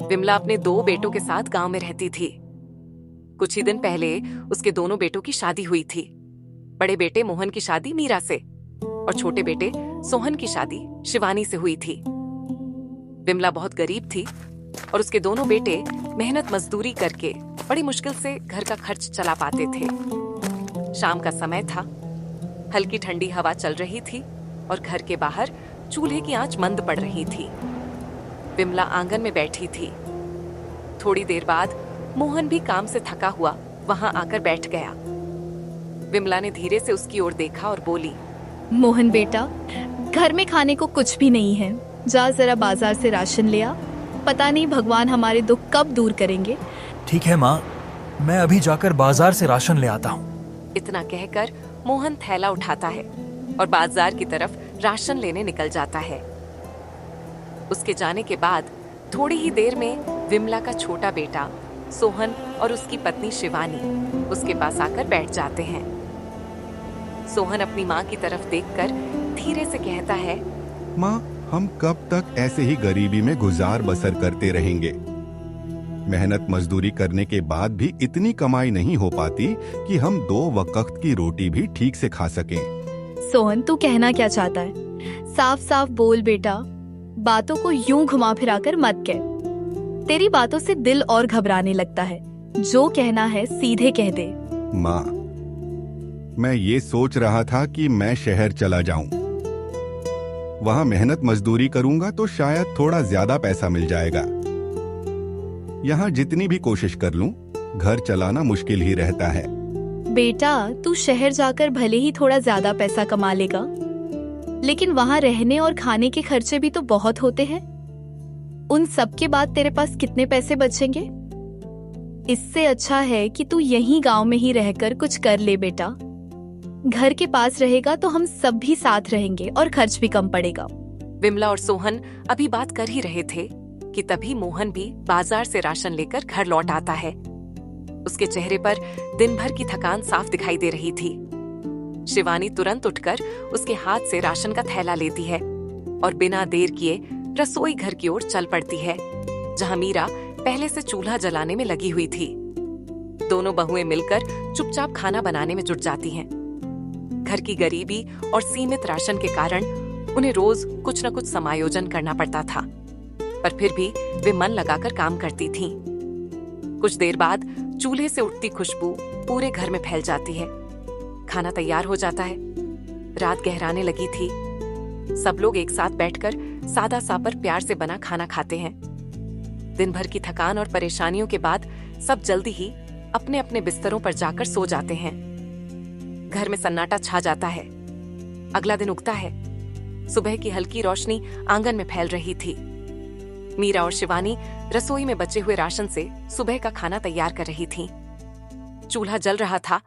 विमला अपने दो बेटों के साथ गांव में रहती थी। कुछ ही दिन पहले उसके दोनों बेटों की शादी हुई थी। बड़े बेटे मोहन की शादी मीरा से और छोटे बेटे सोहन की शादी शिवानी से हुई थी। विमला बहुत गरीब थी और उसके दोनों बेटे मेहनत मजदूरी करके बड़ी मुश्किल से घर का खर्च चला पाते थे। शाम का समय था, हल्की ठंडी हवा चल रही थी और घर के बाहर चूल्हे की आंच मंद पड़ रही थी। विमला आंगन में बैठी थी। थोड़ी देर बाद मोहन भी काम से थका हुआ वहां आकर बैठ गया। विमला ने धीरे से उसकी ओर देखा और बोली, मोहन बेटा, घर में खाने को कुछ भी नहीं है, जा जरा बाजार से राशन ले आ। पता नहीं भगवान हमारे दुख कब दूर करेंगे। ठीक है माँ, मैं अभी जाकर बाजार से राशन ले आता हूँ। इतना कहकर मोहन थैला उठाता है और बाजार की तरफ राशन लेने निकल जाता है। उसके जाने के बाद थोड़ी ही देर में विमला का छोटा बेटा सोहन और उसकी पत्नी शिवानी उसके पास आकर बैठ जाते हैं। सोहन अपनी माँ की तरफ देखकर धीरे से कहता है, माँ, हम कब तक ऐसे ही गरीबी में गुजार बसर करते रहेंगे? मेहनत मजदूरी करने के बाद भी इतनी कमाई नहीं हो पाती कि हम दो वक्त की रोटी भी ठीक से खा सकें। सोहन, तू कहना क्या चाहता है? साफ साफ बोल बेटा, बातों को यूं घुमा फिराकर मत कह। तेरी बातों से दिल और घबराने लगता है। जो कहना है सीधे कह दे। माँ, मैं ये सोच रहा था कि मैं शहर चला जाऊं। वहां मेहनत मजदूरी करूंगा तो शायद थोड़ा ज्यादा पैसा मिल जाएगा। यहाँ जितनी भी कोशिश कर लूं, घर चलाना मुश्किल ही रहता है। बेटा, तू शहर जाकर भले ही थोड़ा ज्यादा पैसा कमा लेगा, लेकिन वहाँ रहने और खाने के खर्चे भी तो बहुत होते हैं। उन सब के बाद तेरे पास कितने पैसे बचेंगे? इससे अच्छा है कि तू यहीं गांव में ही रहकर कुछ कर ले बेटा। घर के पास रहेगा तो हम सब भी साथ रहेंगे और खर्च भी कम पड़ेगा। विमला और सोहन अभी बात कर ही रहे थे कि तभी मोहन भी बाजार से राशन लेकर घर लौट आता है। उसके चेहरे पर दिन भर की थकान साफ दिखाई दे रही थी। शिवानी तुरंत उठकर उसके हाथ से राशन का थैला लेती है और बिना देर किए रसोई घर की ओर चल पड़ती है, जहां मीरा पहले से चूल्हा जलाने में लगी हुई थी। दोनों बहुएं मिलकर चुपचाप खाना बनाने में जुट जाती हैं। घर की गरीबी और सीमित राशन के कारण उन्हें रोज कुछ न कुछ समायोजन करना पड़ता था, पर फिर भी वे मन लगाकर काम करती थीं। कुछ देर बाद चूल्हे से उठती खुशबू पूरे घर में फैल जाती है। खाना तैयार हो जाता है। रात गहराने लगी थी। सब लोग एक साथ बैठकर सादा सा पर प्यार से बना खाना खाते हैं। दिन भर की थकान और परेशानियों के बाद सब जल्दी ही अपने अपने बिस्तरों पर जाकर सो जाते हैं। घर में सन्नाटा छा जाता है। अगला दिन उगता है। सुबह की हल्की रोशनी आंगन में फैल रही थी। मीरा और शिवानी रसोई में बचे हुए राशन से सुबह का खाना तैयार कर रही थीं। चूल्हा जल रहा था,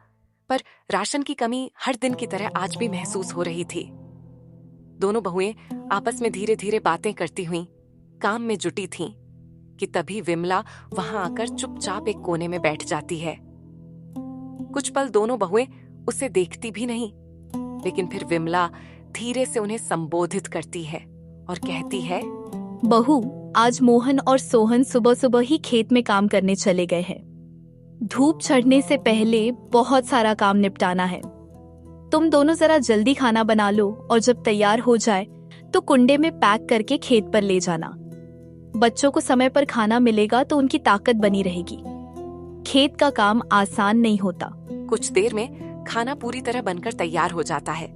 पर राशन की कमी हर दिन की तरह आज भी महसूस हो रही थी। दोनों बहुएं आपस में धीरे धीरे बातें करती हुईं काम में जुटी थीं कि तभी विमला वहां आकर चुपचाप एक कोने में बैठ जाती है। कुछ पल दोनों बहुएं उसे देखती भी नहीं, लेकिन फिर विमला धीरे से उन्हें संबोधित करती है और कहती है, बहू, आज मोहन और सोहन सुबह सुबह ही खेत में काम करने चले गए हैं। धूप चढ़ने से पहले बहुत सारा काम निपटाना है। तुम दोनों जरा जल्दी खाना बना लो और जब तैयार हो जाए तो कुंडे में पैक करके खेत पर ले जाना। बच्चों को समय पर खाना मिलेगा तो उनकी ताकत बनी रहेगी। खेत का काम आसान नहीं होता। कुछ देर में खाना पूरी तरह बनकर तैयार हो जाता है।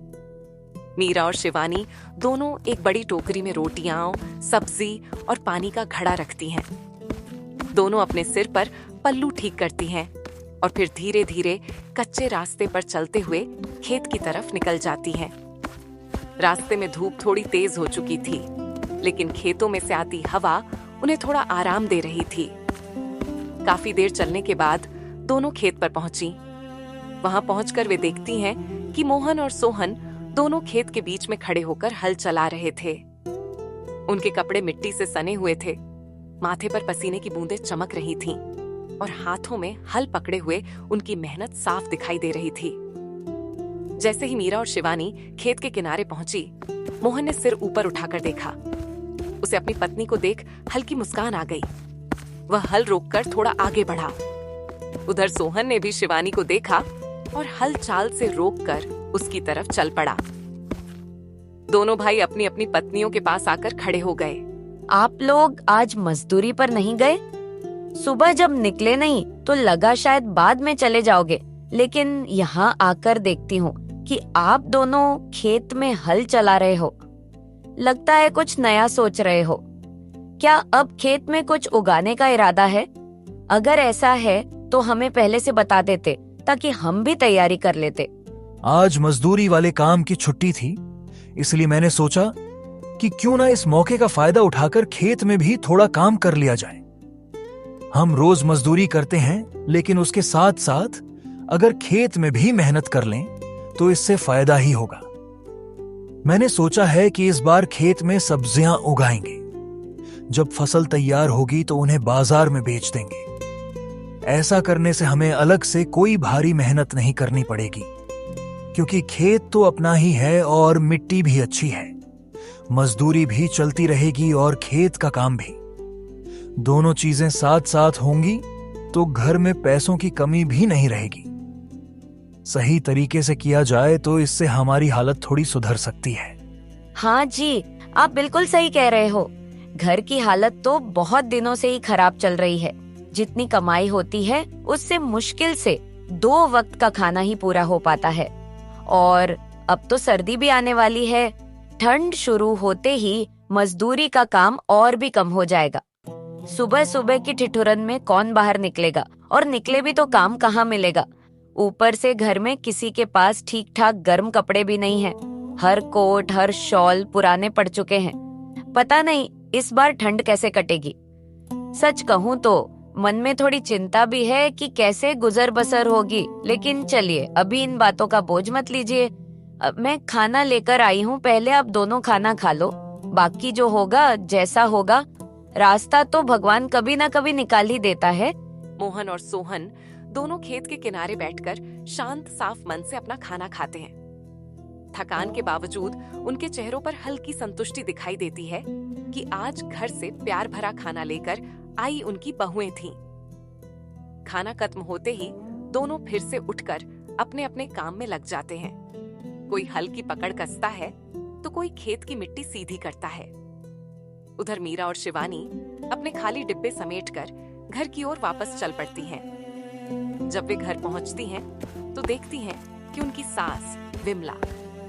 मीरा और शिवानी दोनों एक बड़ी टोकरी में रोटियां, सब्जी और पानी का घड़ा रखती हैं। दोनों अपने सिर पर पल्लू ठीक करती हैं और फिर धीरे धीरे कच्चे रास्ते पर चलते हुए खेत की तरफ निकल जाती हैं। रास्ते में धूप थोड़ी तेज हो चुकी थी, लेकिन खेतों में से आती हवा उन्हें थोड़ा आराम दे रही थी। काफी देर चलने के बाद दोनों खेत पर पहुंची। वहां पहुंचकर वे देखती हैं कि मोहन और सोहन दोनों खेत के बीच में खड़े होकर हल चला रहे थे। उनके कपड़े मिट्टी से सने हुए थे, माथे पर पसीने की बूंदें चमक रही थीं और हाथों में हल पकड़े हुए उनकी मेहनत साफ दिखाई दे रही थी। जैसे ही मीरा और शिवानी खेत के किनारे पहुंची, मोहन ने सिर ऊपर उठाकर देखा। उसे अपनी पत्नी को देख हल्की मुस्कान आ गई। वह हल रोककर थोड़ा आगे बढ़ा। उधर सोहन ने भी शिवानी को देखा और हल चाल से रोककर उसकी तरफ चल पड़ा। दोनों भाई अपनी अपनी पत्नियों के पास आकर खड़े हो गए। आप लोग आज मजदूरी पर नहीं गए? सुबह जब निकले नहीं तो लगा शायद बाद में चले जाओगे, लेकिन यहाँ आकर देखती हूँ कि आप दोनों खेत में हल चला रहे हो। लगता है कुछ नया सोच रहे हो। क्या अब खेत में कुछ उगाने का इरादा है? अगर ऐसा है तो हमें पहले से बता देते ताकि हम भी तैयारी कर लेते। आज मजदूरी वाले काम की छुट्टी थी, इसलिए मैंने सोचा कि क्यों ना इस मौके का फायदा उठाकर खेत में भी थोड़ा काम कर लिया जाए। हम रोज मजदूरी करते हैं, लेकिन उसके साथ साथ अगर खेत में भी मेहनत कर लें तो इससे फायदा ही होगा। मैंने सोचा है कि इस बार खेत में सब्जियां उगाएंगे। जब फसल तैयार होगी तो उन्हें बाजार में बेच देंगे। ऐसा करने से हमें अलग से कोई भारी मेहनत नहीं करनी पड़ेगी, क्योंकि खेत तो अपना ही है और मिट्टी भी अच्छी है। मजदूरी भी चलती रहेगी और खेत का काम भी। दोनों चीजें साथ साथ होंगी तो घर में पैसों की कमी भी नहीं रहेगी। सही तरीके से किया जाए तो इससे हमारी हालत थोड़ी सुधर सकती है। हाँ जी, आप बिल्कुल सही कह रहे हो। घर की हालत तो बहुत दिनों से ही खराब चल रही है। जितनी कमाई होती है उससे मुश्किल से 2 वक्त का खाना ही पूरा हो पाता है। और अब तो सर्दी भी आने वाली है। ठंड शुरू होते ही मजदूरी का काम और भी कम हो जाएगा। सुबह सुबह की ठिठुरन में कौन बाहर निकलेगा, और निकले भी तो काम कहाँ मिलेगा। ऊपर से घर में किसी के पास ठीक ठाक गर्म कपड़े भी नहीं है। हर कोट हर शॉल पुराने पड़ चुके हैं। पता नहीं इस बार ठंड कैसे कटेगी। सच कहूँ तो मन में थोड़ी चिंता भी है कि कैसे गुजर बसर होगी, लेकिन चलिए अभी इन बातों का बोझ मत लीजिए। मैं खाना लेकर आई हूँ, पहले आप दोनों खाना खा लो। बाकी जो होगा जैसा होगा, रास्ता तो भगवान कभी ना कभी निकाल ही देता है। मोहन और सोहन दोनों खेत के किनारे बैठकर शांत साफ मन से अपना खाना खाते हैं। थकान के बावजूद उनके चेहरों पर हल्की संतुष्टि दिखाई देती है कि आज घर से प्यार भरा खाना लेकर आई उनकी बहुएं थीं। खाना खत्म होते ही दोनों फिर से उठकर अपने अपने काम में लग जाते हैं। कोई हल की पकड़ कसता है तो कोई खेत की मिट्टी सीधी करता है। उधर मीरा और शिवानी अपने खाली डिब्बे समेटकर घर की ओर वापस चल पड़ती हैं। जब वे घर पहुंचती हैं तो देखती हैं कि उनकी सास विमला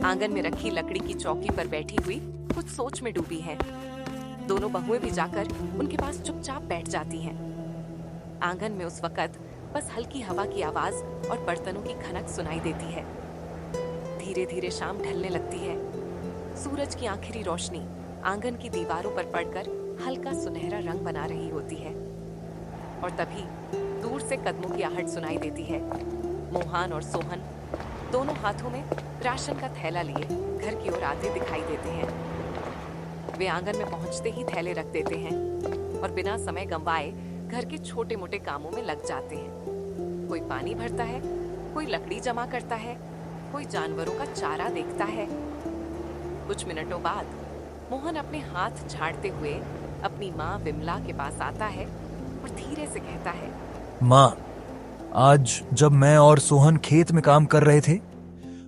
आंगन में रखी लकड़ी की चौकी पर बैठी हुई कुछ सोच में डूबी है। दोनों बहुएं भी जाकर उनके पास चुपचाप बैठ जाती हैं। आंगन में उस वक्त बस हल्की हवा की आवाज और बर्तनों की खनक सुनाई देती है। धीरे धीरे शाम ढलने लगती है। सूरज की आखिरी रोशनी आंगन की दीवारों पर पड़कर हल्का सुनहरा रंग बना रही होती है। और तभी दूर से कदमों की आहट सुनाई देती है। मोहन और सोहन दोनों हाथों में राशन का थैला लिए घर की ओर आते दिखाई देते हैं। वे आंगन में पहुंचते ही थैले रख देते हैं और बिना समय गंवाए घर के छोटे मोटे कामों में लग जाते हैं। कोई पानी भरता है, कोई लकड़ी जमा करता है, कोई जानवरों का चारा देखता है। कुछ मिनटों बाद मोहन अपने हाथ झाड़ते हुए अपनी माँ विमला के पास आता है और धीरे से कहता है, माँ, आज जब मैं और सोहन खेत में काम कर रहे थे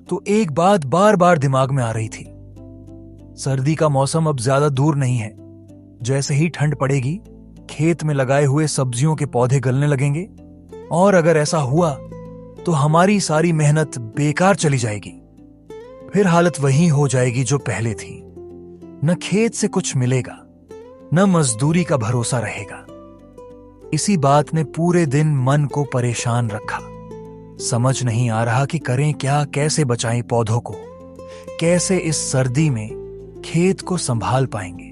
तो एक बात बार बार दिमाग में आ रही थी। सर्दी का मौसम अब ज्यादा दूर नहीं है। जैसे ही ठंड पड़ेगी, खेत में लगाए हुए सब्जियों के पौधे गलने लगेंगे, और अगर ऐसा हुआ तो हमारी सारी मेहनत बेकार चली जाएगी। फिर हालत वही हो जाएगी जो पहले थी। न खेत से कुछ मिलेगा, न मजदूरी का भरोसा रहेगा। इसी बात ने पूरे दिन मन को परेशान रखा। समझ नहीं आ रहा कि करें क्या, कैसे बचाएं पौधों को, कैसे इस सर्दी में खेत को संभाल पाएंगे।